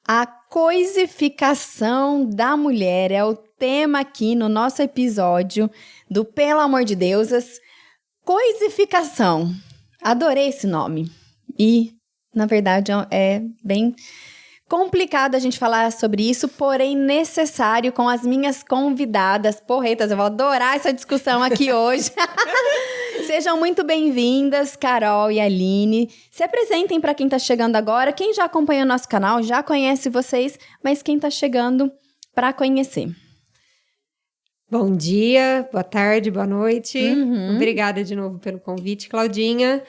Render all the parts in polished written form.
A coisificação da mulher é o tema aqui no nosso episódio do Pelo Amor de Deusas. Coisificação. Adorei esse nome. E, na verdade, é bem complicado a gente falar sobre isso, porém necessário com as minhas convidadas porretas. Eu vou adorar essa discussão aqui hoje. Sejam muito bem-vindas, Carol e Aline. Se apresentem para quem está chegando agora. Quem já acompanha o nosso canal já conhece vocês, mas quem está chegando para conhecer. Bom dia, boa tarde, boa noite. Obrigada de novo pelo convite, Claudinha.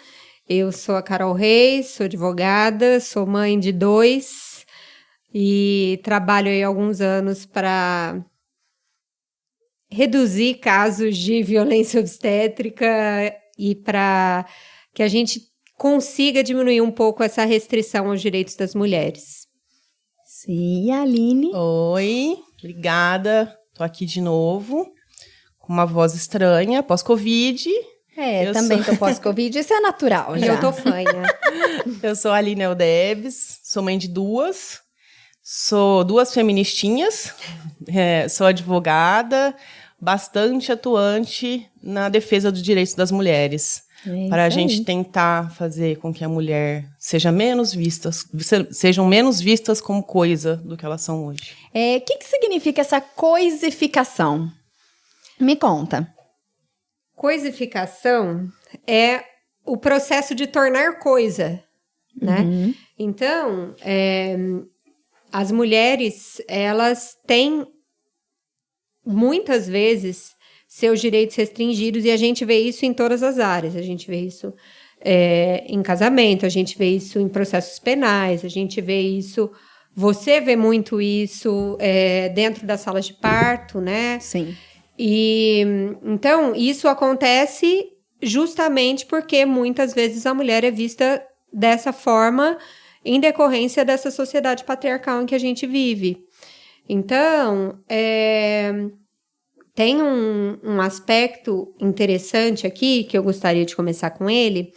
Eu sou a Carol Reis, sou advogada, sou mãe de 2 e trabalho aí há alguns anos para reduzir casos de violência obstétrica e para que a gente consiga diminuir um pouco essa restrição aos direitos das mulheres. Sim, Aline. Oi, obrigada. Tô aqui de novo, com uma voz estranha, pós-Covid. Eu também tô pós-Covid, isso é natural já. E eu tô fanha. Eu sou a Aline Eudebes, sou mãe de 2, sou 2 feministinhas, sou advogada, bastante atuante na defesa dos direitos das mulheres. Para a gente tentar fazer com que a mulher sejam menos vistas como coisa do que elas são hoje. O que significa essa coisificação? Me conta. Coisificação é o processo de tornar coisa, né? Então, as mulheres, elas têm muitas vezes seus direitos restringidos, e a gente vê isso em todas as áreas. A gente vê isso em casamento, a gente vê isso em processos penais, a gente vê isso... Você vê muito isso dentro das salas de parto, né? Sim. E, então, isso acontece justamente porque muitas vezes a mulher é vista dessa forma em decorrência dessa sociedade patriarcal em que a gente vive. Então, tem um aspecto interessante aqui, que eu gostaria de começar com ele,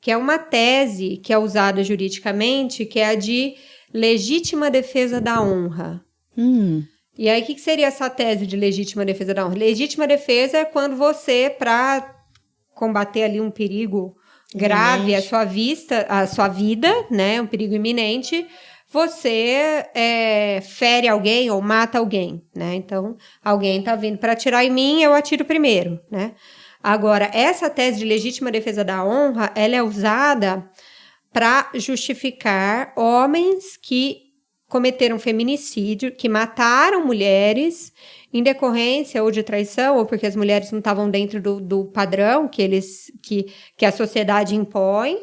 que é uma tese que é usada juridicamente, que é a de legítima defesa da honra. E aí, o que seria essa tese de legítima defesa da honra? Legítima defesa é quando você, para combater ali um perigo grave à sua vida, né, um perigo iminente, você fere alguém ou mata alguém, né? Então, alguém tá vindo para atirar em mim, eu atiro primeiro, né? Agora, essa tese de legítima defesa da honra, ela é usada para justificar homens que cometeram feminicídio, que mataram mulheres em decorrência ou de traição, ou porque as mulheres não estavam dentro do padrão que a sociedade impõe,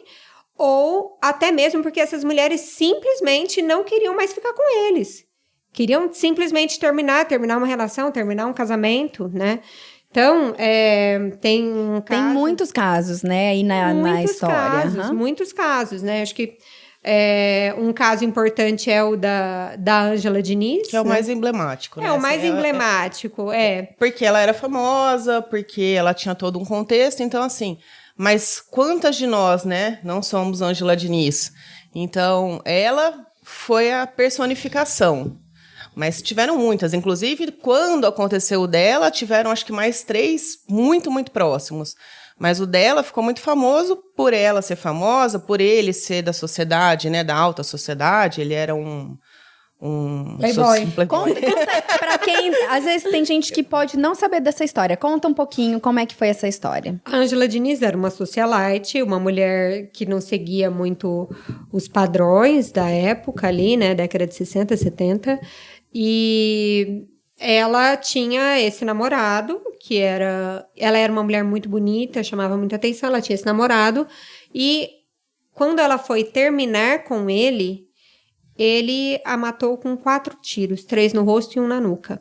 ou até mesmo porque essas mulheres simplesmente não queriam mais ficar com eles. Queriam simplesmente terminar uma relação, terminar um casamento, né? Então, tem um caso... Tem muitos casos, né, aí na história. Muitos casos, né? Acho que um caso importante é o da Ângela Diniz. Que é o mais emblemático, né? É o mais emblemático, Porque ela era famosa, porque ela tinha todo um contexto, então assim... Mas quantas de nós, né, não somos Ângela Diniz? Então, ela foi a personificação. Mas tiveram muitas. Inclusive, quando aconteceu o dela, tiveram acho que mais 3 muito, muito próximos. Mas o dela ficou muito famoso por ela ser famosa, por ele ser da sociedade, né, da alta sociedade. Ele era um playboy. Conta pra quem... Às vezes tem gente que pode não saber dessa história. Conta um pouquinho como é que foi essa história. A Ângela Diniz era uma socialite, uma mulher que não seguia muito os padrões da época ali, né, década de 60, 70. E ela tinha esse namorado, ela era uma mulher muito bonita, chamava muita atenção, ela tinha esse namorado. E quando ela foi terminar com ele a matou com 4 tiros, 3 no rosto e 1 na nuca.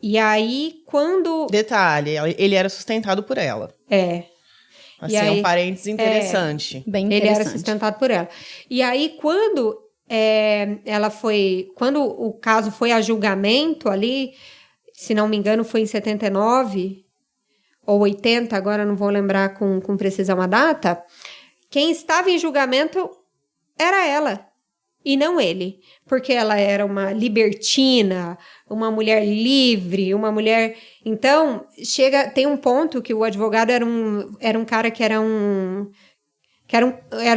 E aí, quando... Detalhe, ele era sustentado por ela. Assim, é um parênteses interessante. Bem interessante. Ele era sustentado por ela. E aí, quando quando o caso foi a julgamento ali, se não me engano, foi em 79 ou 80, agora não vou lembrar com precisão a data, quem estava em julgamento era ela. e não ele. Porque ela era uma libertina, uma mulher livre, uma mulher... Então, tem um ponto que o advogado era um cara que era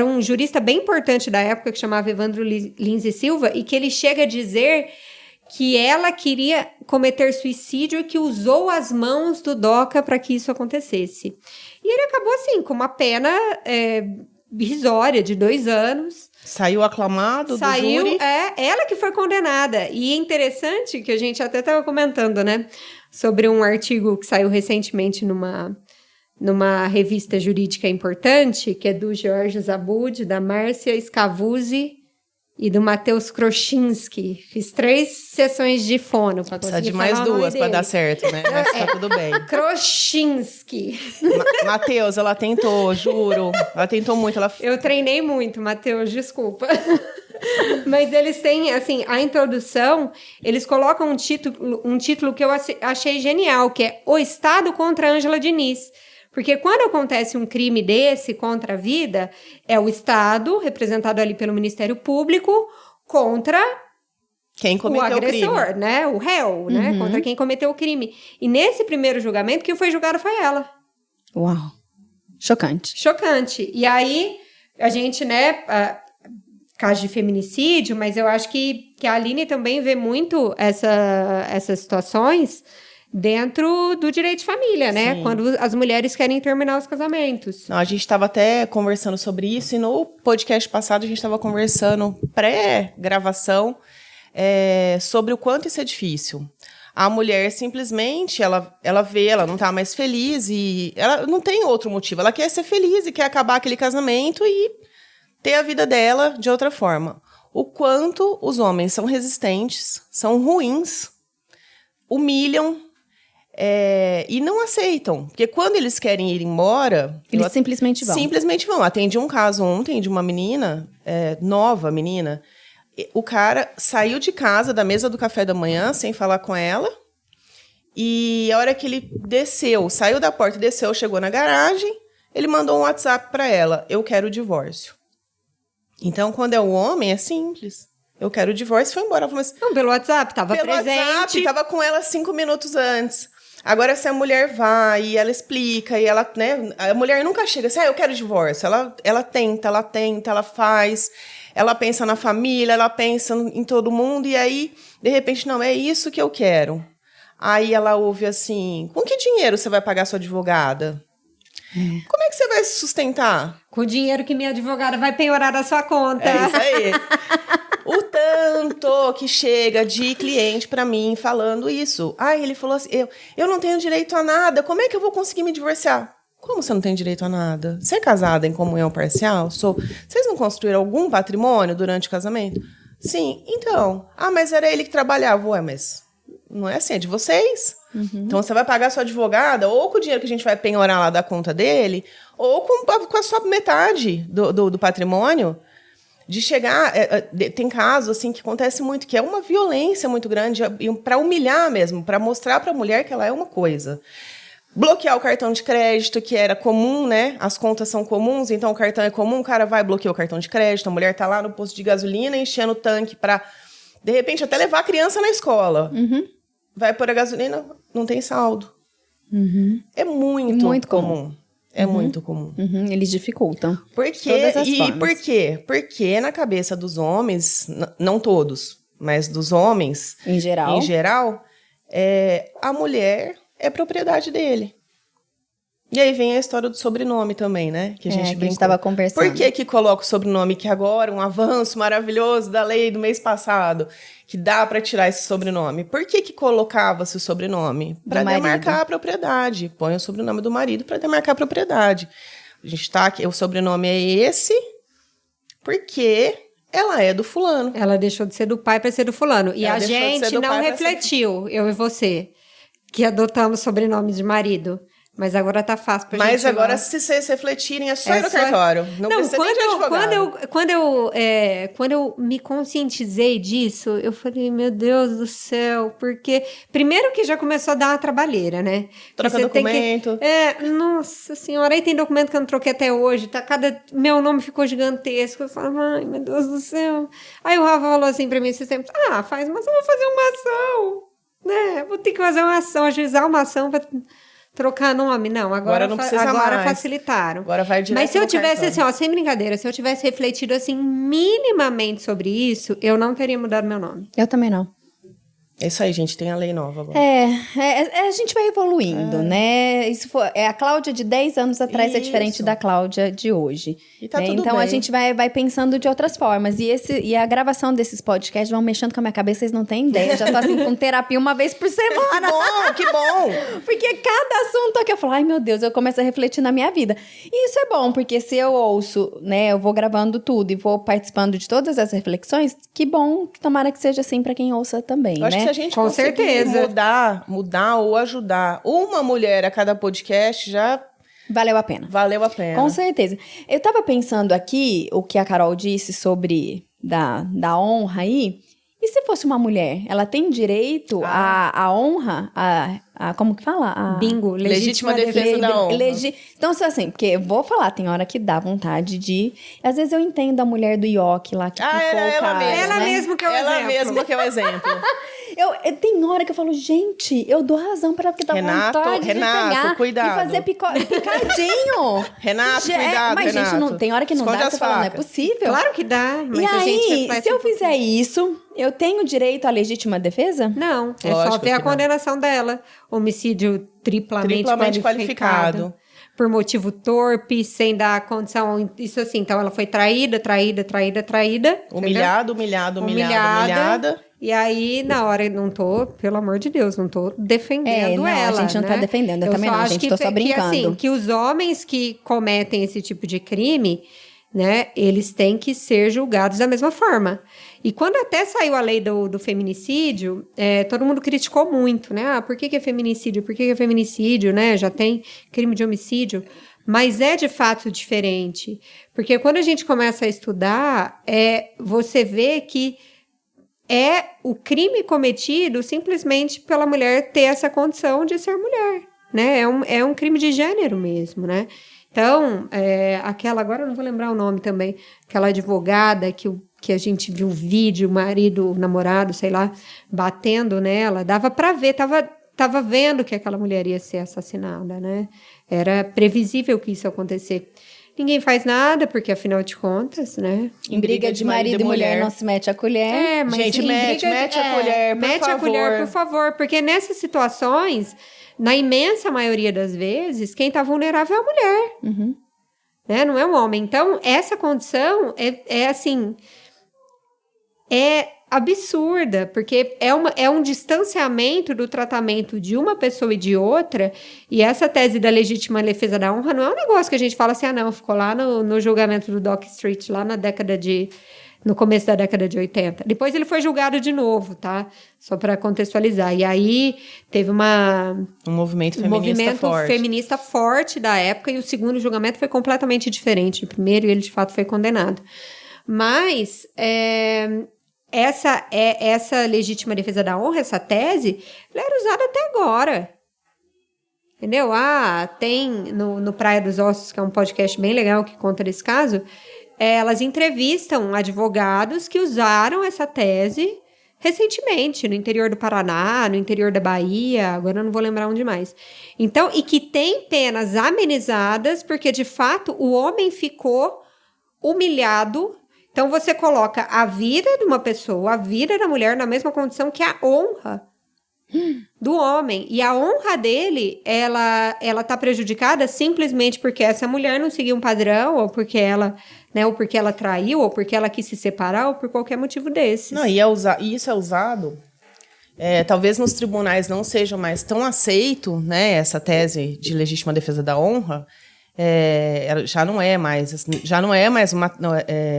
um jurista bem importante da época, que chamava Evandro Lins e Silva, e que ele chega a dizer que ela queria cometer suicídio e que usou as mãos do Doca para que isso acontecesse. E ele acabou, assim, com uma pena irrisória de 2 anos. Saiu aclamado do júri. Ela que foi condenada. E é interessante que a gente até estava comentando, né? Sobre um artigo que saiu recentemente numa revista jurídica importante, que é do George Zabud, da Márcia Scavuzzi e do Matheus Krochinski. Fiz 3 sessões de fono para conseguir Precisa de mais 2 para dar certo, né? Mas tá tudo bem. Krochinski. Matheus, ela tentou, juro. Ela tentou muito. Eu treinei muito, Matheus, desculpa. Mas eles têm, assim, a introdução, eles colocam um título que eu achei genial, que é O Estado contra Ângela Diniz. Porque quando acontece um crime desse contra a vida, é o Estado, representado ali pelo Ministério Público, contra quem cometeu o agressor, crime, né? O réu, né? Contra quem cometeu o crime. E nesse primeiro julgamento, quem foi julgado foi ela. Uau. Chocante. Chocante. E aí, a gente, né... caso de feminicídio, mas eu acho que a Aline também vê muito essas situações dentro do direito de família, né? Sim. Quando as mulheres querem terminar os casamentos. Não, a gente estava até conversando sobre isso, e no podcast passado a gente estava conversando, pré-gravação, sobre o quanto isso é difícil. A mulher simplesmente, ela não está mais feliz e ela não tem outro motivo. Ela quer ser feliz e quer acabar aquele casamento e ter a vida dela de outra forma. O quanto os homens são resistentes, são ruins, humilham e não aceitam. Porque quando eles querem ir embora... Eles simplesmente vão. Simplesmente vão. Atendi um caso ontem de uma menina, nova menina. O cara saiu de casa, da mesa do café da manhã, sem falar com ela. E a hora que ele desceu, saiu da porta, desceu, chegou na garagem, ele mandou um WhatsApp para ela. Eu quero o divórcio. Então, quando é o homem, é simples. Eu quero o divórcio e foi embora. Assim, não, pelo WhatsApp, estava presente. Pelo WhatsApp, estava com ela 5 minutos antes. Agora, se a mulher vai e ela explica, e ela, né, a mulher nunca chega assim, eu quero divórcio. Ela tenta, ela faz, ela pensa na família, ela pensa em todo mundo, e aí, de repente, não, é isso que eu quero. Aí ela ouve assim, com que dinheiro você vai pagar sua advogada? Como é que você vai se sustentar? Com o dinheiro que minha advogada vai penhorar da sua conta. É isso aí. O tanto que chega de cliente pra mim falando isso. Ele falou assim, eu não tenho direito a nada, como é que eu vou conseguir me divorciar? Como você não tem direito a nada? Você é casada em comunhão parcial? Vocês não construíram algum patrimônio durante o casamento? Sim, então. Mas era ele que trabalhava. Ué, mas não é assim, é de vocês. Então, você vai pagar a sua advogada ou com o dinheiro que a gente vai penhorar lá da conta dele, ou com a sua metade do patrimônio. De chegar... tem casos assim, que acontece muito, que é uma violência muito grande, para humilhar mesmo, para mostrar para a mulher que ela é uma coisa. Bloquear o cartão de crédito, que era comum, né? As contas são comuns, então o cartão é comum, o cara vai bloquear o cartão de crédito, a mulher está lá no posto de gasolina enchendo o tanque para, de repente, até levar a criança na escola. Vai pôr a gasolina, não tem saldo. É muito comum. É muito comum. Eles dificultam. Por quê? Por quê? Porque na cabeça dos homens, não todos, mas dos homens... Em geral, a mulher é propriedade dele. E aí vem a história do sobrenome também, né? Que a gente estava conversando. Por que coloca o sobrenome que agora, um avanço maravilhoso da lei do mês passado, que dá para tirar esse sobrenome? Por que colocava-se o sobrenome? Para demarcar a propriedade. Põe o sobrenome do marido para demarcar a propriedade. A gente tá aqui, o sobrenome é esse, porque ela é do fulano. Ela deixou de ser do pai para ser do fulano. E a gente não refletiu, eu e você, que adotamos sobrenome de marido. Mas agora tá fácil pra Mas gente agora, lá. se vocês refletirem, é só ir no só- cartório. Não precisa nem de advogado. Quando eu me conscientizei disso, eu falei, meu Deus do céu, porque primeiro que já começou a dar uma trabalheira, né? Troca Você tem documento. nossa senhora, aí tem documento que eu não troquei até hoje, meu nome ficou gigantesco. Eu falo, ai, meu Deus do céu. Aí o Rafa falou assim pra mim esses tempos, faz, mas eu vou fazer uma ação, né? Vou ter que fazer uma ação, ajuizar uma ação pra trocar nome. Não, agora não precisa mais. facilitaram. Agora vai direto Mas se eu no tivesse, cartório. assim, ó, sem brincadeira, se eu tivesse refletido, assim, minimamente sobre isso, eu não teria mudado meu nome. Eu também não. É isso aí, gente. Tem a lei nova agora. A gente vai evoluindo, né? Isso a Cláudia de 10 anos atrás é diferente Isso. da Cláudia de hoje. E tá né? tudo Então a bem. gente vai pensando de outras formas. E a gravação desses podcasts vão mexendo com a minha cabeça, vocês não têm ideia. Eu já tô assim com terapia uma vez por semana. Que bom! Porque cada assunto que eu falo, ai meu Deus, eu começo a refletir na minha vida. E isso é bom, porque se eu ouço, né, eu vou gravando tudo e vou participando de todas as reflexões, que bom, que tomara que seja assim pra quem ouça também, Eu acho que né? se a gente Com conseguir certeza. mudar ou ajudar uma mulher a cada podcast, já Valeu a pena. valeu a pena. Com certeza. Eu tava pensando aqui, o que a Carol disse sobre da honra aí. E se fosse uma mulher? Ela tem direito à honra? Como que fala? Bingo, Legítima defesa da honra. Então, assim, porque eu vou falar, tem hora que dá vontade de... Às vezes eu entendo a mulher do ioki lá que picou era o ela cara, mesma. Ela né? mesma que é o Ela exemplo. mesma que é o exemplo. Tem hora que eu falo, gente, eu dou razão pra ela, porque dá vontade de pegar cuidado. e fazer picadinho. Renato, cuidado, mas, gente, Renato. tem hora que não Esconde dá, as você fala, não é facas. possível. Claro que dá, mas E a gente aí, reflete se eu um pouquinho. fizer isso, eu tenho direito à legítima defesa? Não, é Lógico só ver a que não. condenação dela. Homicídio triplamente qualificado. por motivo torpe, sem dar condição. Isso assim, então ela foi traída. Humilhada. E aí, na hora, não tô, pelo amor de Deus, não tô defendendo não, a ela. gente não tá né? defendendo, eu também só não, acho gente, tô só brincando. Que os homens que cometem esse tipo de crime, né, eles têm que ser julgados da mesma forma. E quando até saiu a lei do feminicídio, todo mundo criticou muito, né? Por que é feminicídio? Por que é feminicídio, né? Já tem crime de homicídio. Mas é de fato diferente. Porque quando a gente começa a estudar, você vê que é o crime cometido simplesmente pela mulher ter essa condição de ser mulher, né? É um crime de gênero mesmo, né? Então, agora eu não vou lembrar o nome também, aquela advogada que a gente viu o vídeo, o marido, o namorado, sei lá, batendo nela, dava pra ver, tava vendo que aquela mulher ia ser assassinada, né? Era previsível que isso ia acontecer. Ninguém faz nada, porque afinal de contas, né? Em briga de marido e mulher não se mete a colher. Mas Gente, em mete a colher, por mete favor. a colher, por favor, porque nessas situações, na imensa maioria das vezes, quem tá vulnerável é a mulher, né? Não é o homem. Então, essa condição é absurda, porque é um distanciamento do tratamento de uma pessoa e de outra, e essa tese da legítima defesa da honra não é um negócio que a gente fala assim, ficou lá no julgamento do Dock Street, lá no começo da década de 80. Depois ele foi julgado de novo, tá? Só para contextualizar. E aí teve um movimento feminista forte da época, e o segundo julgamento foi completamente diferente do primeiro, e ele de fato foi condenado. Mas essa legítima defesa da honra, essa tese, ela era usada até agora. Entendeu? Tem no Praia dos Ossos, que é um podcast bem legal que conta desse caso, elas entrevistam advogados que usaram essa tese recentemente, no interior do Paraná, no interior da Bahia, agora eu não vou lembrar onde mais. Então, e que tem penas amenizadas, porque, de fato, o homem ficou humilhado. Então, você coloca a vida de uma pessoa, a vida da mulher, na mesma condição que a honra do homem. E a honra dele, ela tá prejudicada simplesmente porque essa mulher não seguiu um padrão, ou porque ela traiu, ou porque ela quis se separar, ou por qualquer motivo desses. Não, e isso é usado... talvez nos tribunais não seja mais tão aceito, né, essa tese de legítima defesa da honra, já não é mais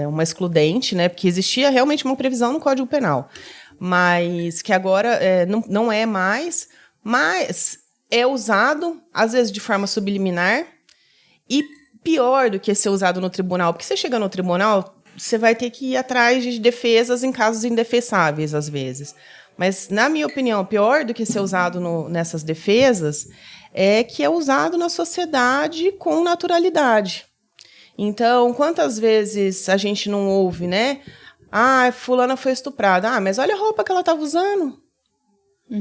uma excludente, né, porque existia realmente uma previsão no Código Penal, mas que agora não é mais, mas é usado, às vezes de forma subliminar, e pior do que ser usado no tribunal, porque você chega no tribunal, você vai ter que ir atrás de defesas em casos indefensáveis, às vezes. Mas, na minha opinião, pior do que ser usado nessas defesas é que é usado na sociedade com naturalidade. Então, quantas vezes a gente não ouve, né? Ah, fulana foi estuprada. Ah, mas olha a roupa que ela estava usando.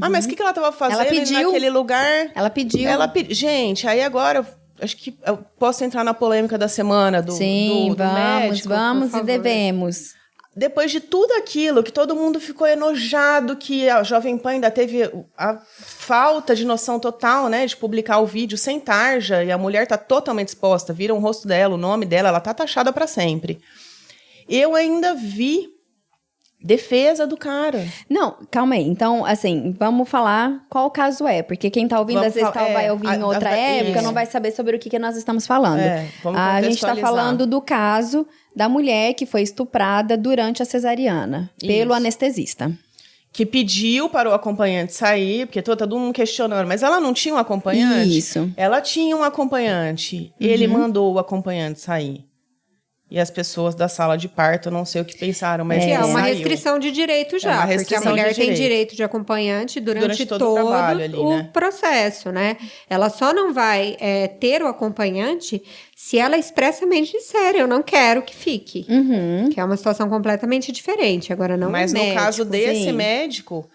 Ah, mas o que ela estava fazendo naquele lugar? Ela pediu. Gente, aí agora, acho que eu posso entrar na polêmica da semana do médico, vamos e devemos. Depois de tudo aquilo, que todo mundo ficou enojado, que a Jovem Pan ainda teve a falta de noção total, né, de publicar o vídeo sem tarja, e a mulher tá totalmente exposta, viram o rosto dela, o nome dela, ela tá taxada para sempre. Eu ainda vi defesa do cara. Não, calma aí. Então, assim, vamos falar qual caso é. Porque quem tá ouvindo, às vezes, vai ouvir em outra época, não vai saber sobre o que nós estamos falando. A gente tá falando do caso da mulher que foi estuprada durante a cesariana pelo anestesista. Que pediu para o acompanhante sair, porque todo mundo questionando, mas ela não tinha um acompanhante? Isso. Ela tinha um acompanhante. Ele mandou o acompanhante sair. E as pessoas da sala de parto, eu não sei o que pensaram, mas é uma restrição de direito já, porque a mulher tem direito de acompanhante durante todo o trabalho ali, né? Processo, né? Ela só não vai ter o acompanhante se ela expressamente disser, eu não quero que fique. Que é uma situação completamente diferente. Agora, não mas médico, no caso desse médico,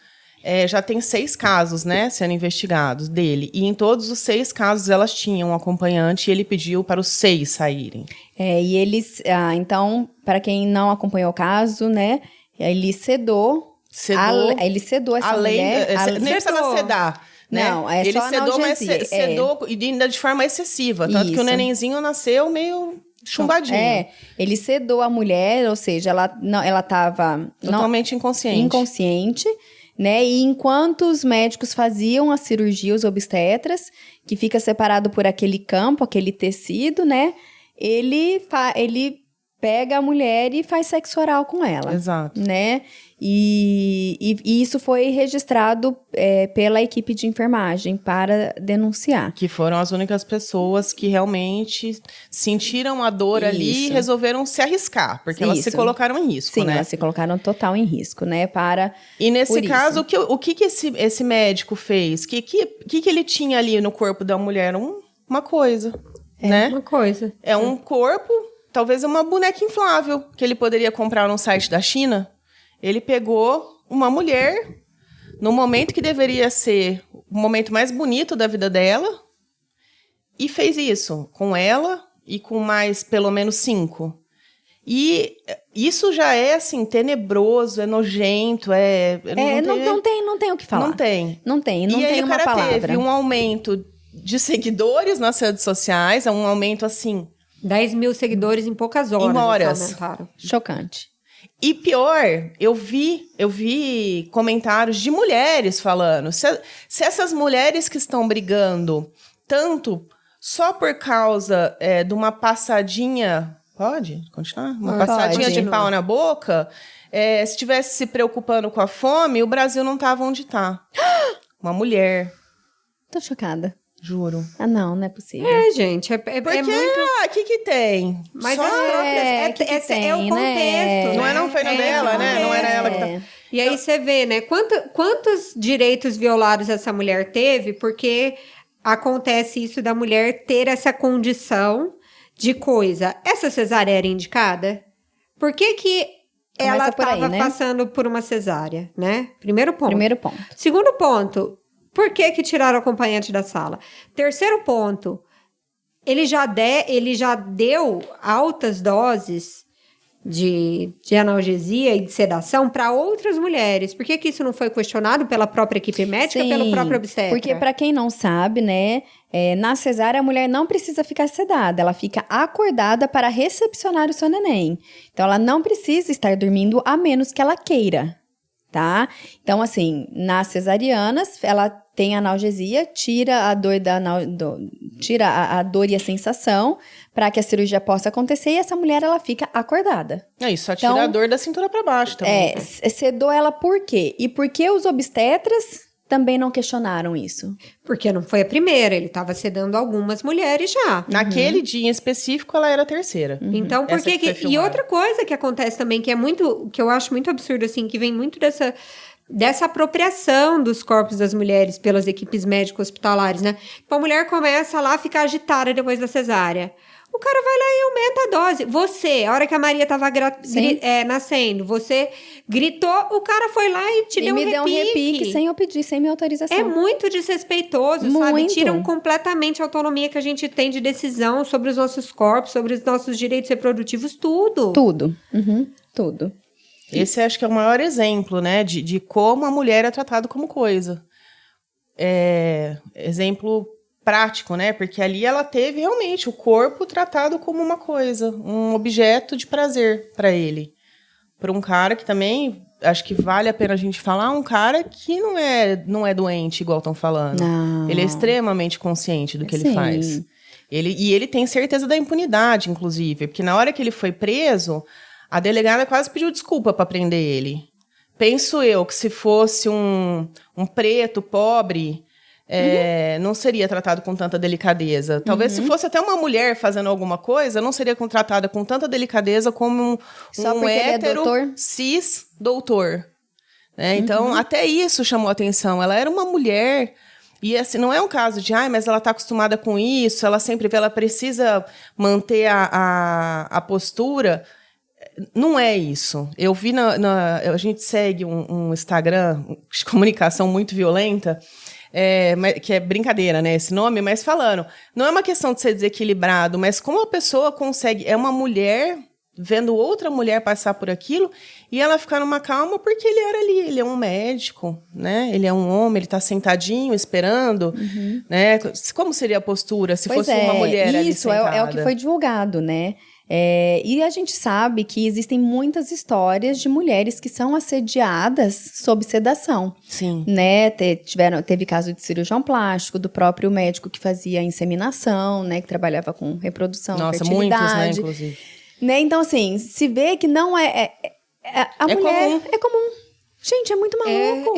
já tem 6 casos, né, sendo investigados dele. E em todos os 6 casos, elas tinham um acompanhante e ele pediu para os 6 saírem. E eles... então, para quem não acompanhou o caso, né, ele sedou ele sedou essa mulher. Nem precisa sedar. Né? Não, é ele só sedou, mas analgesia. sedou e ainda de forma excessiva. Tanto que o nenenzinho nasceu meio chumbadinho. Ele sedou a mulher, ou seja, ela estava... Totalmente inconsciente, né? E enquanto os médicos faziam a cirurgia, os obstetras, que fica separado por aquele campo, aquele tecido, né? Ele pega a mulher e faz sexo oral com ela. Exato. Né? E isso foi registrado pela equipe de enfermagem para denunciar. Que foram as únicas pessoas que realmente sentiram a dor ali e resolveram se arriscar, porque elas se colocaram em risco, né? Sim, elas se colocaram total em risco, né? E nesse caso, o que esse médico fez? O que ele tinha ali no corpo da mulher? Uma coisa, né? Uma coisa. É um corpo, talvez uma boneca inflável, que ele poderia comprar no site da China. Ele pegou uma mulher, no momento que deveria ser o momento mais bonito da vida dela, e fez isso com ela e com mais pelo menos 5. E isso já é, assim, tenebroso, é nojento, não tem o que falar. Não tem uma palavra. E aí o cara teve um aumento de seguidores nas redes sociais, um aumento, assim... 10 mil seguidores em poucas horas. Em horas. Chocante. E pior, eu vi comentários de mulheres falando, se essas mulheres que estão brigando tanto só por causa de uma passadinha... Pode continuar? Uma passadinha de pau na boca, se estivesse se preocupando com a fome, o Brasil não estava onde está. Uma mulher. Tô chocada. Juro. Ah, não é possível. Gente, porque, muito... o que tem? Mas só as próprias... tem, é o contexto, né? Não foi no dela, né? Não era ela que tá... E aí você vê, né? Quantos direitos violados essa mulher teve, porque acontece isso da mulher ter essa condição de coisa. Essa cesárea era indicada? Por que ela estava passando por uma cesárea, né? Primeiro ponto. Segundo ponto... Por que tiraram o acompanhante da sala? Terceiro ponto, ele já deu altas doses de analgesia e de sedação para outras mulheres. Por que isso não foi questionado pela própria equipe médica, pelo próprio obstetra? Porque, para quem não sabe, né, na cesárea a mulher não precisa ficar sedada, ela fica acordada para recepcionar o seu neném. Então, ela não precisa estar dormindo a menos que ela queira. Tá? Então, assim, nas cesarianas, ela tem analgesia, tira a dor e a sensação para que a cirurgia possa acontecer e essa mulher, ela fica acordada. Isso, só tira a dor da cintura para baixo também. Sedou ela por quê? E por que os obstetras também não questionaram isso? Porque não foi a primeira, ele estava sedando algumas mulheres já. Naquele dia em específico, ela era a terceira. Então, por Essa que que foi E filmada. outra coisa que acontece também, que é muito, que eu acho muito absurdo, assim, que vem muito dessa apropriação dos corpos das mulheres pelas equipes médico-hospitalares, né? Tipo, a mulher começa lá a ficar agitada depois da cesárea. O cara vai lá e aumenta a dose. Você, a hora que a Maria tava nascendo, você gritou, o cara foi lá e te deu um me repique. deu um repique sem eu pedir, sem minha autorização. É muito desrespeitoso, sabe? Muito. Tiram completamente a autonomia que a gente tem de decisão sobre os nossos corpos, sobre os nossos direitos reprodutivos, tudo. Tudo. Tudo. Esse acho que é o maior exemplo, né, de como a mulher é tratada como coisa. Exemplo prático, né, porque ali ela teve realmente o corpo tratado como uma coisa, um objeto de prazer para ele. Para um cara que também, acho que vale a pena a gente falar, um cara que não é doente, igual estão falando. Não. Ele é extremamente consciente do que ele Sim. faz. Ele tem certeza da impunidade, inclusive, porque na hora que ele foi preso, a delegada quase pediu desculpa para prender ele. Penso eu que se fosse um preto, pobre, não seria tratado com tanta delicadeza. Talvez se fosse até uma mulher fazendo alguma coisa, não seria tratada com tanta delicadeza como Só um porque ele é hétero doutor? cis doutor. Né? Então, até isso chamou atenção. Ela era uma mulher... E assim, não é um caso de, mas ela está acostumada com isso, ela sempre ela precisa manter a postura. Não é isso. Eu vi a gente segue um Instagram de comunicação muito violenta, que é brincadeira, né, esse nome, mas falando, não é uma questão de ser desequilibrado, mas como a pessoa consegue, é uma mulher vendo outra mulher passar por aquilo e ela ficar numa calma porque ele era ali, ele é um médico, né? Ele é um homem, ele está sentadinho esperando, né? Como seria a postura se fosse uma mulher ali isso sentada? é o que foi divulgado, né? E a gente sabe que existem muitas histórias de mulheres que são assediadas sob sedação. Sim. Né? Teve caso de cirurgião plástico, do próprio médico que fazia inseminação, né? Que trabalhava com reprodução, Nossa, fertilidade. muitos, né, inclusive. Né? Então, assim, se vê que não a mulher comum. é comum. Gente, é muito maluco.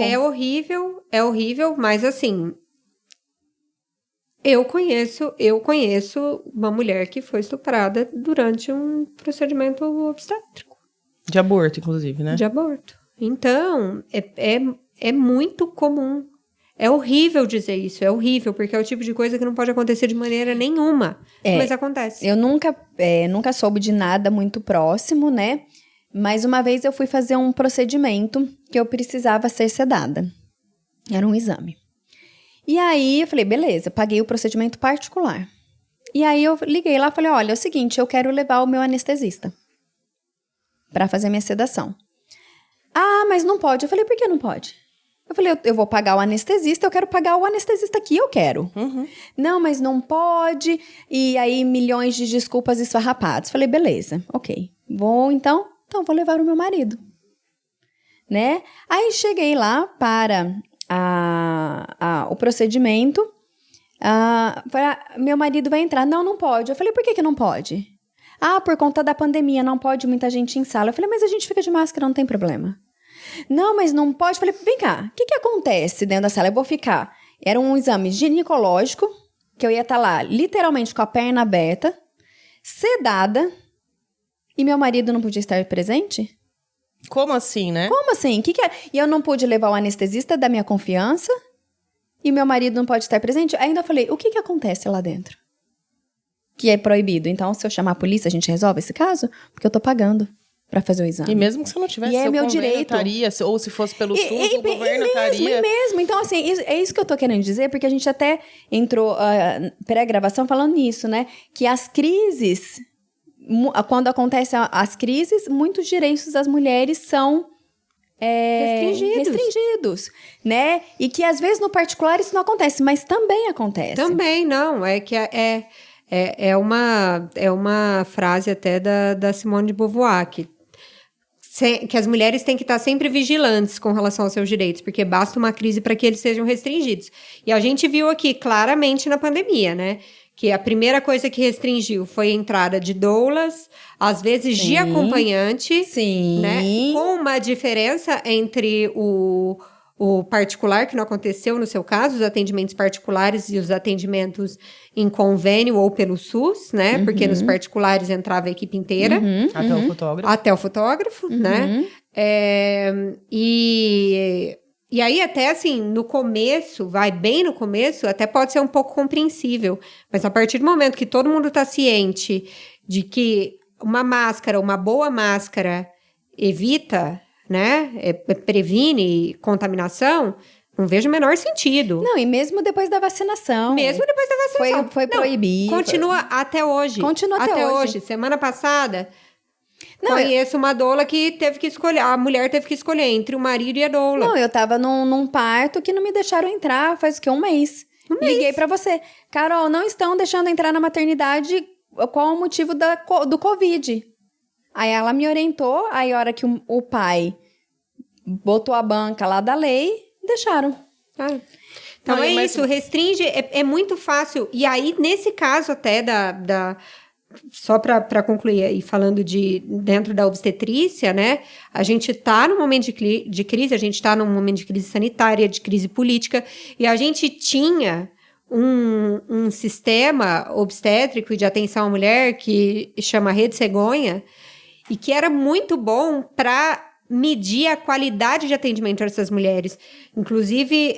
É horrível, mas assim, eu conheço uma mulher que foi estuprada durante um procedimento obstétrico. De aborto, inclusive, né? De aborto. Então, é muito comum. É horrível dizer isso, é horrível, porque é o tipo de coisa que não pode acontecer de maneira nenhuma, mas acontece. Eu nunca soube de nada muito próximo, né? Mas uma vez eu fui fazer um procedimento que eu precisava ser sedada. Era um exame. E aí eu falei, beleza, paguei o procedimento particular. E aí eu liguei lá e falei, olha, é o seguinte, eu quero levar o meu anestesista para fazer minha sedação. Ah, mas não pode. Eu falei, por que não pode? Eu falei, eu vou pagar o anestesista, eu quero pagar o anestesista que eu quero. Não, mas não pode. E aí, milhões de desculpas esfarrapadas. Falei, beleza, ok. Então vou levar o meu marido. Né? Aí, cheguei lá para o procedimento. Meu marido vai entrar. Não pode. Eu falei, por que não pode? Por conta da pandemia, não pode muita gente em sala. Eu falei, mas a gente fica de máscara, não tem problema. Não, mas não pode. Falei, vem cá, o que acontece dentro da sala? Eu vou ficar. Era um exame ginecológico, que eu ia estar lá, literalmente com a perna aberta, sedada, e meu marido não podia estar presente? Como assim, né? Como assim? E eu não pude levar o anestesista da minha confiança, e meu marido não pode estar presente? Ainda falei, o que acontece lá dentro? Que é proibido. Então, se eu chamar a polícia, a gente resolve esse caso? Porque eu tô pagando para fazer o exame. E mesmo que você não tivesse, é meu direito. Ou se fosse pelo SUS, o governo estaria... E mesmo. Então, assim, é isso que eu tô querendo dizer, porque a gente até entrou pré-gravação falando nisso, né? Que as crises, quando acontecem as crises, muitos direitos das mulheres são restringidos, né? E que, às vezes, no particular, isso não acontece, mas também acontece. Também, não. É que é uma frase até da Simone de Beauvoir, que as mulheres têm que estar sempre vigilantes com relação aos seus direitos, porque basta uma crise para que eles sejam restringidos. E a gente viu aqui claramente na pandemia, né? Que a primeira coisa que restringiu foi a entrada de doulas, às vezes de acompanhante, Sim. né? Com uma diferença entre o o particular, que não aconteceu no seu caso, os atendimentos particulares e os atendimentos em convênio ou pelo SUS, né? Porque nos particulares entrava a equipe inteira. Até o fotógrafo. Até o fotógrafo, né? E aí, até assim, no começo, bem no começo, até pode ser um pouco compreensível. Mas a partir do momento que todo mundo está ciente de que uma boa máscara evita, né? Previne contaminação, não vejo o menor sentido. Não, e mesmo depois da vacinação. Mesmo depois da vacinação. Foi proibido. Continua até hoje. Continua até hoje. Semana passada, conheço uma doula que teve que escolher, a mulher teve que escolher entre o marido e a doula. Não, eu tava num parto que não me deixaram entrar faz o quê? Um mês. Liguei pra você. Carol, não estão deixando entrar na maternidade, qual o motivo do Covid? Aí ela me orientou, aí a hora que o pai botou a banca lá da lei, deixaram. Então Não, é isso, restringe, é muito fácil. E aí, nesse caso até só para concluir, e falando dentro da obstetrícia, né? A gente está num momento de crise, a gente está num momento de crise sanitária, de crise política, e a gente tinha um sistema obstétrico de atenção à mulher que chama Rede Cegonha, e que era muito bom para medir a qualidade de atendimento dessas mulheres. Inclusive,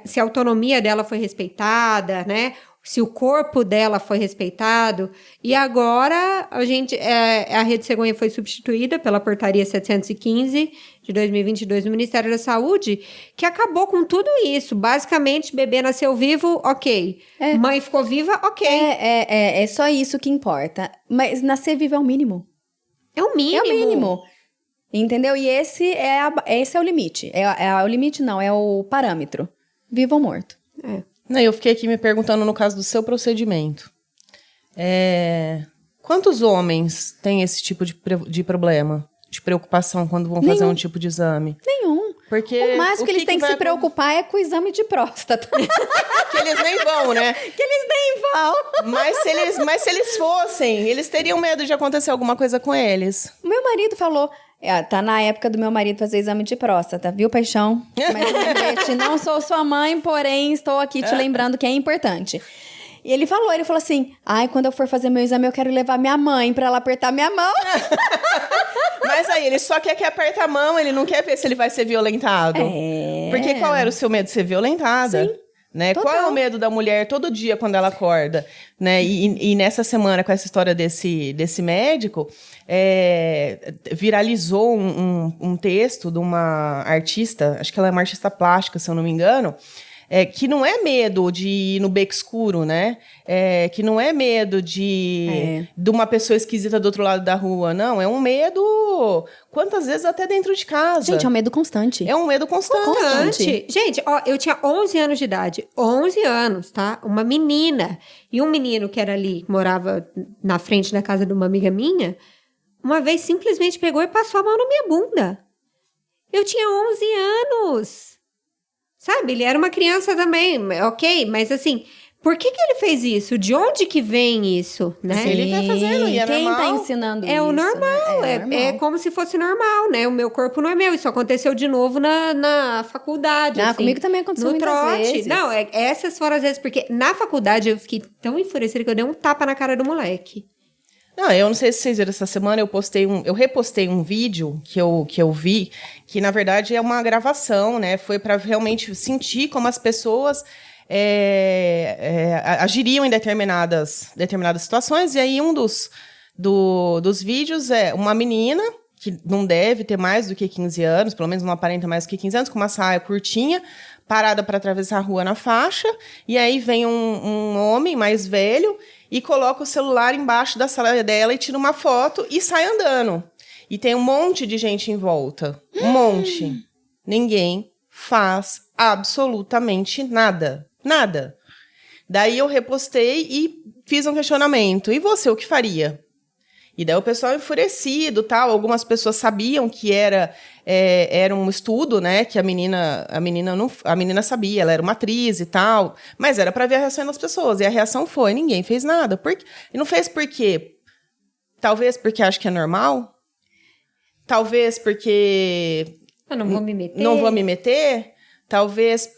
se a autonomia dela foi respeitada, né? Se o corpo dela foi respeitado. E agora, a Rede Cegonha foi substituída pela Portaria 715 de 2022 do Ministério da Saúde, que acabou com tudo isso. Basicamente, bebê nasceu vivo, ok. Mãe ficou viva, ok. É só isso que importa. Mas nascer vivo é o mínimo. É o mínimo. É o mínimo. Entendeu? E esse é o limite. O limite não, é o parâmetro. Vivo ou morto. Não, eu fiquei aqui me perguntando no caso do seu procedimento. Quantos homens têm esse tipo de problema? De preocupação quando vão fazer um tipo de exame? Nenhum. Porque o mais que eles têm que se preocupar é com o exame de próstata. Que eles nem vão, né? Que eles nem vão. Mas se eles fossem, eles teriam medo de acontecer alguma coisa com eles. O meu marido falou... tá na época do meu marido fazer exame de próstata, viu, paixão? Mas lembrete, não sou sua mãe, porém estou aqui te lembrando que é importante. E ele falou assim, quando eu for fazer meu exame, eu quero levar minha mãe pra ela apertar minha mão. Mas aí, ele só quer que aperte a mão, ele não quer ver se ele vai ser violentado. Porque qual era o seu medo de ser violentada? Sim. Né? Qual é o medo da mulher todo dia quando ela acorda? Né? E nessa semana, com essa história desse médico, viralizou um texto de uma artista, acho que ela é uma artista plástica, se eu não me engano, que não é medo de ir no beco escuro, né? Que não é medo de uma pessoa esquisita do outro lado da rua, não. É um medo, quantas vezes até dentro de casa. Gente, é um medo constante. É um medo constante. Gente, eu tinha 11 anos de idade. 11 anos, tá? Uma menina. E um menino que era ali, que morava na frente da casa de uma amiga minha, uma vez simplesmente pegou e passou a mão na minha bunda. Eu tinha 11 anos. Sabe, ele era uma criança também, ok? Mas assim, por que ele fez isso? De onde que vem isso, né? Se ele tá fazendo, e é quem normal. tá ensinando isso? É o normal, normal. É como se fosse normal, né? O meu corpo não é meu, isso aconteceu de novo na faculdade, assim, comigo também aconteceu no muitas trote. vezes. Não, essas foram as vezes, porque na faculdade eu fiquei tão enfurecida que eu dei um tapa na cara do moleque. Não, eu não sei se vocês viram essa semana, eu repostei um vídeo que eu vi, que na verdade é uma gravação, né? Foi para realmente sentir como as pessoas agiriam em determinadas situações. E aí um dos vídeos é uma menina que não deve ter mais do que 15 anos, pelo menos não aparenta mais do que 15 anos, com uma saia curtinha, parada para atravessar a rua na faixa, e aí vem um homem mais velho e coloca o celular embaixo da sala dela e tira uma foto e sai andando. E tem um monte de gente em volta. Um monte. Ninguém faz absolutamente nada. Nada. Daí eu repostei e fiz um questionamento. E você, o que faria? E daí o pessoal enfurecido, tal. Algumas pessoas sabiam que era um estudo, né? Que a menina sabia, ela era uma atriz e tal. Mas era para ver a reação das pessoas. E a reação foi, ninguém fez nada. E não fez por quê? Talvez porque acha que é normal? Talvez porque... Eu não vou me meter. Não vou me meter? talvez,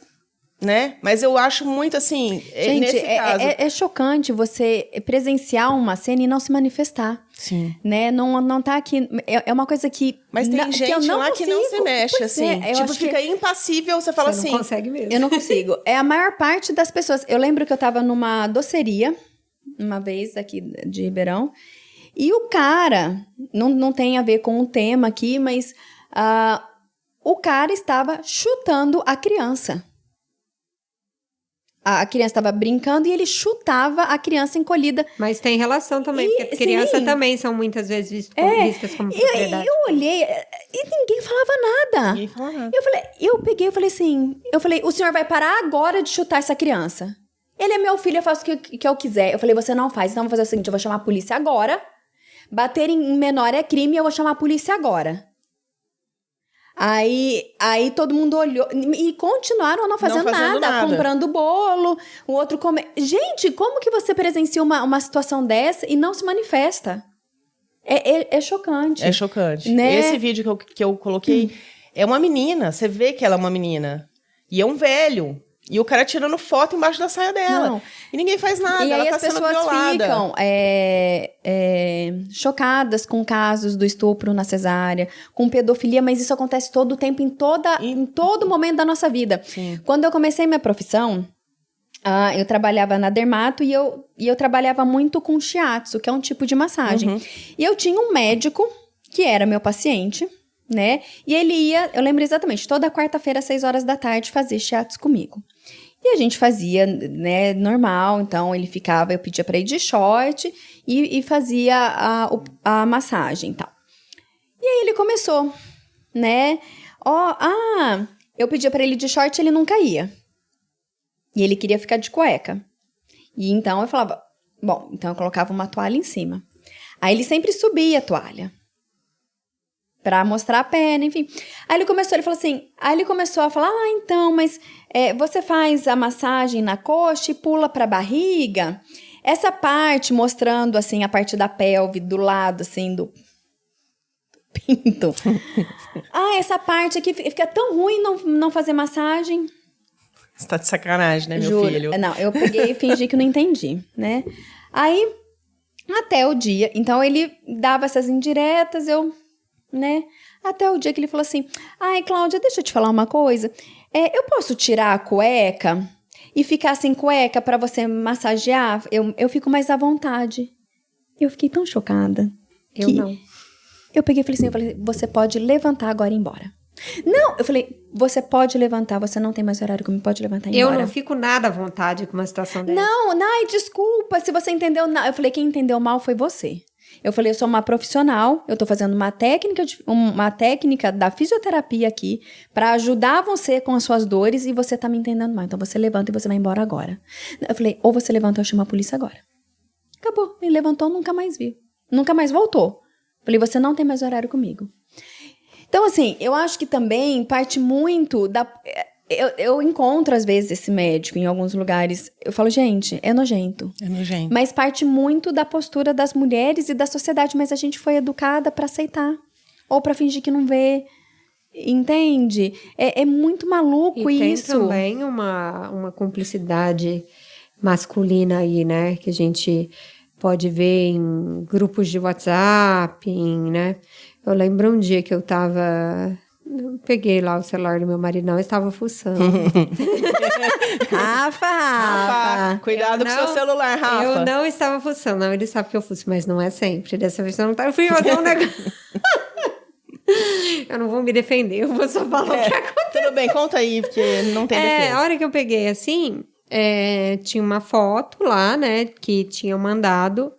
né? Mas eu acho muito assim, Gente, nesse caso... é chocante você presenciar uma cena e não se manifestar. Sim. Né? Não tá aqui... É uma coisa que... Mas tem que gente eu não lá consigo. que não se mexe, Pois assim. eu Tipo, acho que fica impassível, você fala Você assim... não consegue mesmo. eu não consigo. É a maior parte das pessoas... Eu lembro que eu tava numa doceria, uma vez aqui de Ribeirão, e o cara... Não tem a ver com o tema aqui, mas... o cara estava chutando a criança. A criança estava brincando e ele chutava a criança encolhida. Mas tem relação também, porque crianças sim. também são muitas vezes vistas como E propriedade. eu olhei e ninguém falava nada. Ninguém fala nada. Eu falei assim, o senhor vai parar agora de chutar essa criança. Ele é meu filho, eu faço o que eu quiser. Eu falei, você não faz, então eu vou fazer o seguinte, eu vou chamar a polícia agora. Bater em menor é crime, eu vou chamar a polícia agora. Aí todo mundo olhou e continuaram não fazendo nada, comprando bolo, o outro come... Gente, como que você presencia uma situação dessa e não se manifesta? É chocante. É chocante. Né? Esse vídeo que eu coloquei é uma menina, você vê que ela é uma menina. E é um velho. E o cara tirando foto embaixo da saia dela. Não. E ninguém faz nada, E ela aí tá as sendo pessoas violada. ficam chocadas com casos do estupro na cesárea, com pedofilia, mas isso acontece todo o tempo, em todo momento da nossa vida. Sim. Quando eu comecei minha profissão, eu trabalhava na dermato e eu trabalhava muito com shiatsu, que é um tipo de massagem. Uhum. E eu tinha um médico, que era meu paciente, né? E ele ia, eu lembro exatamente, toda quarta-feira, às 6 horas da tarde, fazer shiatsu comigo. E a gente fazia, né, normal, então ele ficava, eu pedia pra ir de short e fazia a massagem e tal. E aí ele começou, né, eu pedia pra ele de short, ele nunca ia. E ele queria ficar de cueca. E então eu falava, bom, então eu colocava uma toalha em cima. Aí ele sempre subia a toalha. Pra mostrar a perna, enfim. Aí ele começou a falar, então, mas você faz a massagem na coxa e pula pra barriga? Essa parte, mostrando, assim, a parte da pelve, do lado, assim, do pinto. Essa parte aqui fica tão ruim não fazer massagem. Você tá de sacanagem, né, meu Juro. filho? Não, eu peguei e fingi que não entendi, né? Aí, até o dia... Então, ele dava essas indiretas, né? Até o dia que ele falou assim, Cláudia, deixa eu te falar uma coisa. Eu posso tirar a cueca e ficar sem cueca pra você massagear? Eu fico mais à vontade. Eu fiquei tão chocada. Eu não. Eu peguei e falei, você pode levantar agora e ir embora. Não, eu falei, você pode levantar, você não tem mais horário comigo, pode levantar e ir embora. Eu não fico nada à vontade com uma situação dessa. Não, desculpa, se você entendeu... Eu falei, quem entendeu mal foi você. Eu falei, eu sou uma profissional, eu tô fazendo uma técnica da fisioterapia aqui pra ajudar você com as suas dores e você tá me entendendo mal. Então você levanta e você vai embora agora. Eu falei, ou você levanta ou eu chamo a polícia agora. Acabou. Ele levantou, nunca mais viu. Nunca mais voltou. Falei, você não tem mais horário comigo. Então, assim, eu acho que também parte muito da... Eu encontro, às vezes, esse médico em alguns lugares. Eu falo, gente, é nojento. É nojento. Mas parte muito da postura das mulheres e da sociedade. Mas a gente foi educada pra aceitar. Ou pra fingir que não vê. Entende? É muito maluco isso. E tem também uma cumplicidade masculina aí, né? Que a gente pode ver em grupos de WhatsApp, né? Eu lembro um dia que eu peguei lá o celular do meu marido, não, eu estava fuçando. Rafa! Cuidado com o seu celular, Rafa. Eu não estava fuçando, não, ele sabe que eu fuço, mas não é sempre. Dessa vez eu não estava. Eu fui fazer um negócio. Eu não vou me defender, eu vou só falar o que aconteceu. Tudo bem, conta aí, porque não tem defesa. A hora que eu peguei assim, tinha uma foto lá, né, que tinham mandado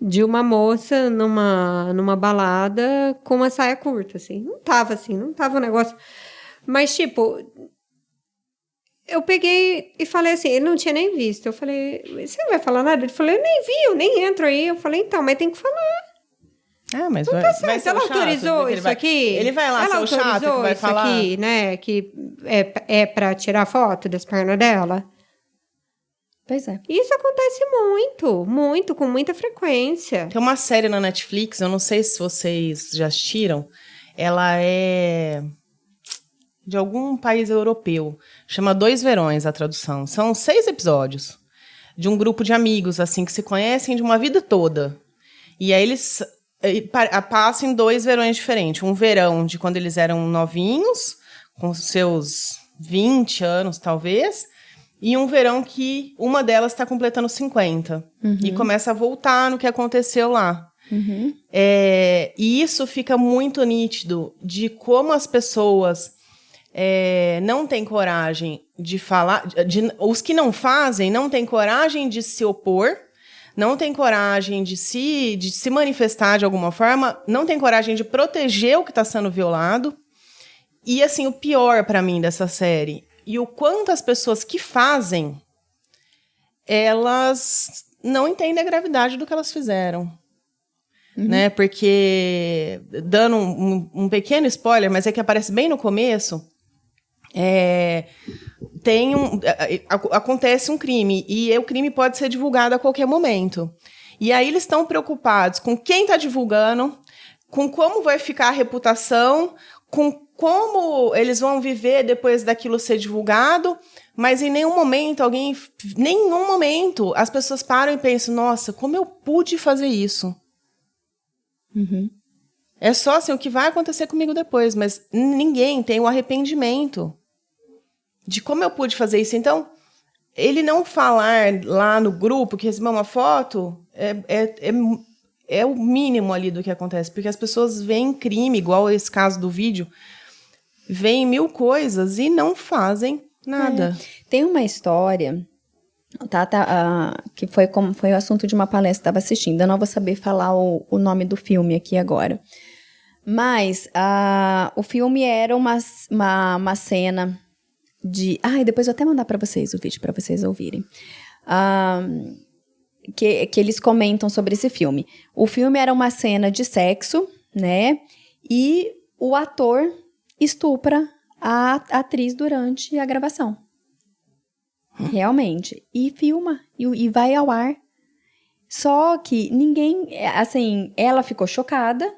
de uma moça numa balada com uma saia curta, assim. Não tava um negócio... Mas, tipo, eu peguei e falei assim, ele não tinha nem visto. Eu falei, você não vai falar nada? Ele falou, eu nem vi, eu nem entro aí. Eu falei, então, mas tem que falar. Mas não tá certo, ela autorizou chato, isso aqui? Ele vai lá, ela ser o chato que vai isso falar. aqui, né, que é pra tirar foto das pernas dela? Pois é. Isso acontece muito, com muita frequência. Tem uma série na Netflix, eu não sei se vocês já assistiram. Ela é de algum país europeu. Chama Dois Verões, a tradução. São 6 episódios de um grupo de amigos, assim, que se conhecem de uma vida toda. E aí eles passam em 2 verões diferentes. Um verão de quando eles eram novinhos, com seus 20 anos, talvez, e um verão que uma delas está completando 50. E começa a voltar no que aconteceu lá. E isso fica muito nítido de como as pessoas não têm coragem de falar. Os que não fazem não têm coragem de se opor, não têm coragem de se manifestar de alguma forma, não têm coragem de proteger o que está sendo violado. E, assim, o pior para mim dessa série, e o quanto as pessoas que fazem, elas não entendem a gravidade do que elas fizeram. Né? Porque, dando um pequeno spoiler, mas é que aparece bem no começo, acontece um crime, e o crime pode ser divulgado a qualquer momento. E aí eles estão preocupados com quem está divulgando, com como vai ficar a reputação, com como eles vão viver depois daquilo ser divulgado, mas em nenhum momento as pessoas param e pensam, nossa, como eu pude fazer isso? É só assim, o que vai acontecer comigo depois, mas ninguém tem o arrependimento de como eu pude fazer isso. Então, ele não falar lá no grupo que recebeu uma foto é o mínimo ali do que acontece, porque as pessoas veem crime, igual esse caso do vídeo, veem 1000 coisas e não fazem nada. Tem uma história, que foi o assunto de uma palestra que eu estava assistindo. Eu não vou saber falar o nome do filme aqui agora. Mas o filme era uma cena de... depois eu vou até mandar para vocês o vídeo, para vocês ouvirem. Que eles comentam sobre esse filme. O filme era uma cena de sexo, né? E o ator estupra a atriz durante a gravação. Realmente. E filma. E vai ao ar. Só que ninguém... Assim, ela ficou chocada.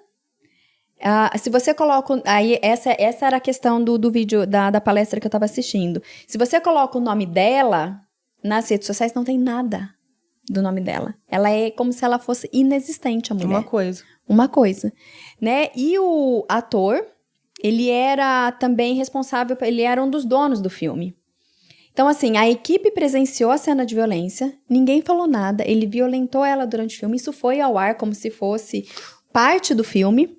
Se você coloca... Aí, essa era a questão do vídeo, da palestra que eu estava assistindo. Se você coloca o nome dela nas redes sociais, não tem nada do nome dela. Ela é como se ela fosse inexistente, a mulher. Uma coisa. Né? E o ator, ele era também responsável... Ele era um dos donos do filme. Então, assim, a equipe presenciou a cena de violência, ninguém falou nada, ele violentou ela durante o filme, isso foi ao ar como se fosse parte do filme,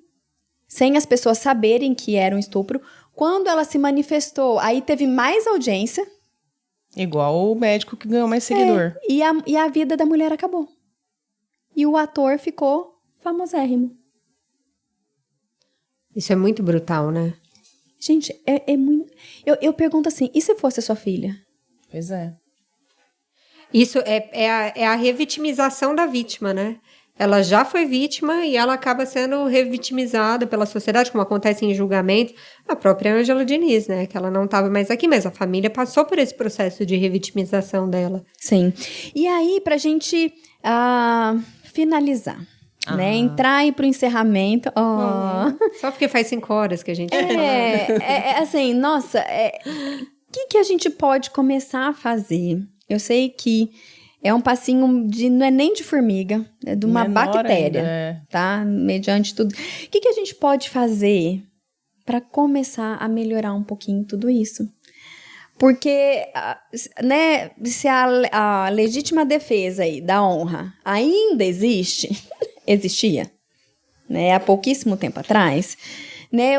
sem as pessoas saberem que era um estupro. Quando ela se manifestou, aí teve mais audiência. Igual o médico que ganhou mais seguidor. E a vida da mulher acabou. E o ator ficou famosérrimo. Isso é muito brutal, né? Gente, é muito... Eu pergunto assim, e se fosse a sua filha? Pois é. Isso é a revitimização da vítima, né? Ela já foi vítima e ela acaba sendo revitimizada pela sociedade, como acontece em julgamento. A própria Ângela Diniz, né? Que ela não estava mais aqui, mas a família passou por esse processo de revitimização dela. Sim. E aí, pra gente finalizar, né? Entrar aí pro encerramento. Só porque faz 5 horas que a gente... assim, nossa... O que a gente pode começar a fazer? Eu sei que é um passinho não é nem de formiga, é de uma bactéria, ainda, tá? Mediante tudo. O que a gente pode fazer para começar a melhorar um pouquinho tudo isso? Porque, né, se a legítima defesa aí da honra ainda existia, né, há pouquíssimo tempo atrás... Né,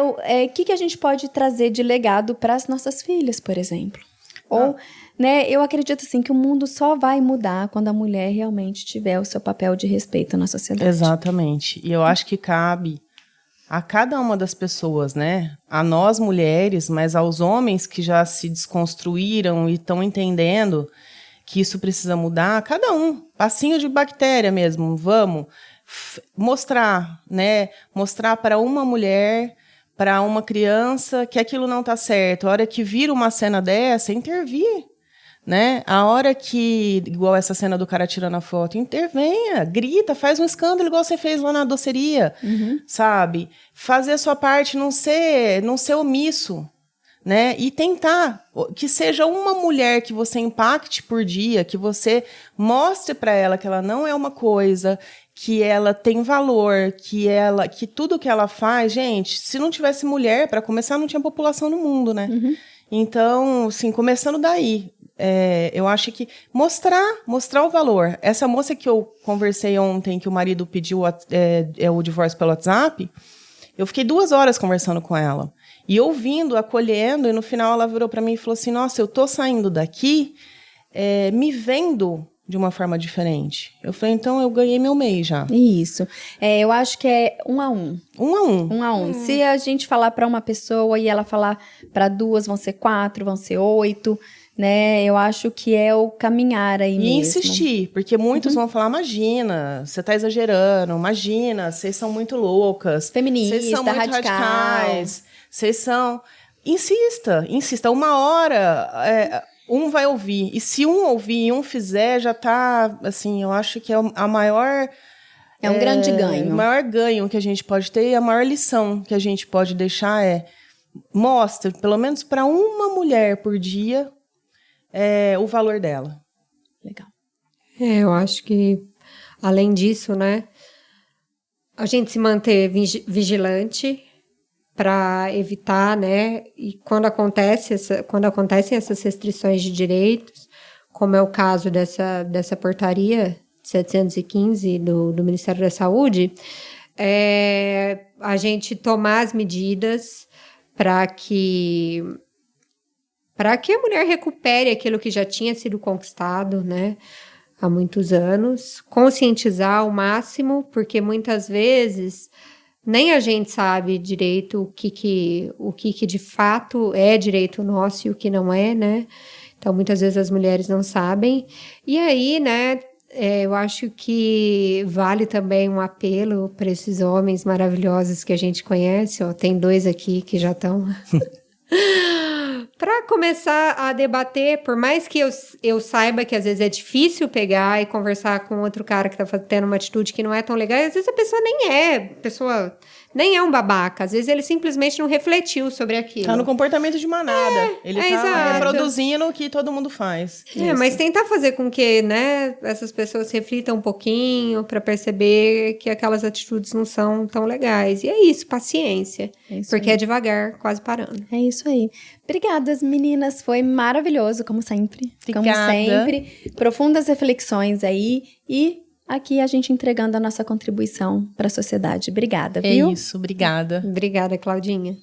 que a gente pode trazer de legado para as nossas filhas, por exemplo? Ou, né, eu acredito assim que o mundo só vai mudar quando a mulher realmente tiver o seu papel de respeito na sociedade. Exatamente. E eu acho que cabe a cada uma das pessoas, né? A nós mulheres, mas aos homens que já se desconstruíram e estão entendendo que isso precisa mudar, cada um, passinho de bactéria mesmo, vamos mostrar, né? Mostrar para uma mulher, para uma criança que aquilo não está certo. A hora que vira uma cena dessa, intervir, né? A hora que, igual essa cena do cara tirando a foto, intervenha, grita, faz um escândalo igual você fez lá na doceria, sabe? Fazer a sua parte, não ser omisso, né? E tentar que seja uma mulher que você impacte por dia, que você mostre para ela que ela não é uma coisa, que ela tem valor, que tudo que ela faz, gente, se não tivesse mulher, para começar, não tinha população no mundo, né? Então, assim, começando daí, eu acho que mostrar o valor. Essa moça que eu conversei ontem, que o marido pediu o divórcio pelo WhatsApp, eu fiquei 2 horas conversando com ela. E ouvindo, acolhendo, e no final ela virou para mim e falou assim, nossa, eu tô saindo daqui me vendo de uma forma diferente. Eu falei, então eu ganhei meu mês já. Isso. Eu acho que é 1 a 1. 1 a 1. 1 a 1. Se a gente falar para uma pessoa e ela falar para 2, vão ser 4, vão ser 8, né? Eu acho que é o caminhar aí mesmo. E insistir, porque muitos vão falar, imagina, você tá exagerando, imagina, vocês são muito loucas. Feminista, vocês são muito radical. radicais, vocês são... Insista. 1 hora... um vai ouvir. E se um ouvir e um fizer, já tá, assim, eu acho que é a maior... É um grande ganho. O maior ganho que a gente pode ter e a maior lição que a gente pode deixar mostra, pelo menos para uma mulher por dia, o valor dela. Legal. Eu acho que, além disso, né, a gente se manter vigilante para evitar, né, e quando acontecem essas restrições de direitos, como é o caso dessa portaria 715 do Ministério da Saúde, a gente tomar as medidas para que a mulher recupere aquilo que já tinha sido conquistado, né, há muitos anos, conscientizar ao máximo, porque muitas vezes nem a gente sabe direito o que de fato é direito nosso e o que não é, né? Então, muitas vezes as mulheres não sabem. E aí, né, eu acho que vale também um apelo para esses homens maravilhosos que a gente conhece, ó, tem 2 aqui que já estão... para começar a debater, por mais que eu saiba que às vezes é difícil pegar e conversar com outro cara que tá tendo uma atitude que não é tão legal, e às vezes a pessoa nem é um babaca, às vezes ele simplesmente não refletiu sobre aquilo. Tá no comportamento de manada. Ele tá exato. reproduzindo o que todo mundo faz. Mas tentar fazer com que, né, essas pessoas reflitam um pouquinho para perceber que aquelas atitudes não são tão legais. E é isso, paciência. Porque é devagar, quase parando. É isso aí. Obrigada, meninas. Foi maravilhoso, como sempre. Obrigada. Como sempre. Profundas reflexões aí. E aqui a gente entregando a nossa contribuição para a sociedade. Obrigada, viu? É isso, obrigada. Obrigada, Claudinha.